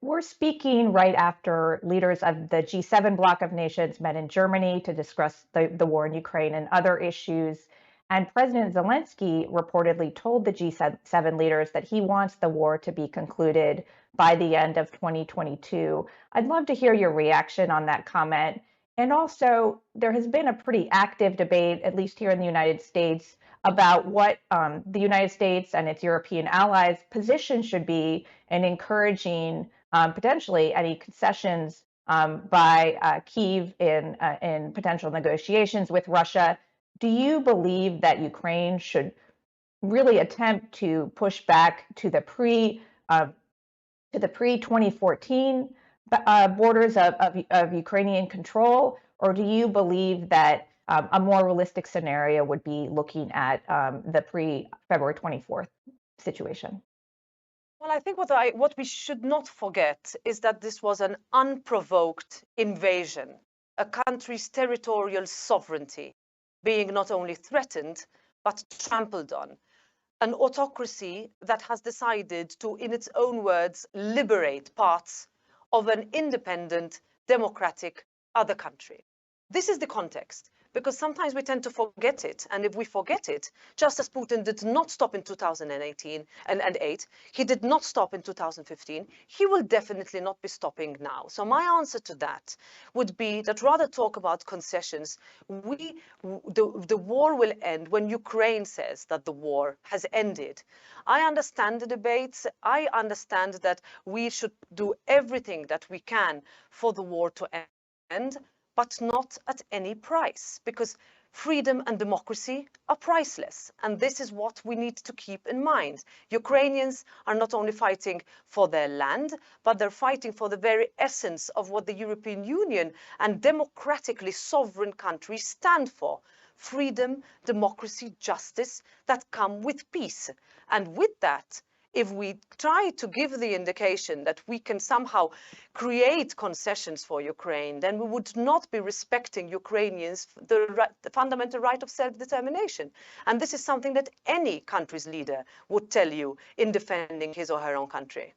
We're speaking right after leaders of the G7 bloc of nations met in Germany to discuss the war in Ukraine and other issues. And President Zelensky reportedly told the G7 leaders that he wants the war to be concluded by the end of 2022. I'd love to hear your reaction on that comment. And also, there has been a pretty active debate, at least here in the United States, about what the United States and its European allies' position should be in encouraging potentially any concessions by Kyiv in potential negotiations with Russia. Do you believe that Ukraine should really attempt to push back to the pre 2014 borders of Ukrainian control, or do you believe that a more realistic scenario would be looking at the pre February 24th situation? Well, I think what we should not forget is that this was an unprovoked invasion, a country's territorial sovereignty being not only threatened, but trampled on. An autocracy that has decided to, in its own words, liberate parts of an independent, democratic other country. This is the context, because sometimes we tend to forget it. And if we forget it, just as Putin did not stop in 2018 and 8, he did not stop in 2015, he will definitely not be stopping now. So my answer to that would be that rather talk about concessions. The war will end when Ukraine says that the war has ended. I understand the debates. I understand that we should do everything that we can for the war to end, but not at any price, because freedom and democracy are priceless. And this is what we need to keep in mind. Ukrainians are not only fighting for their land, but they're fighting for the very essence of what the European Union and democratically sovereign countries stand for. Freedom, democracy, justice that come with peace. And with that, if we try to give the indication that we can somehow create concessions for Ukraine, then we would not be respecting Ukrainians, the fundamental right of self-determination. And this is something that any country's leader would tell you in defending his or her own country.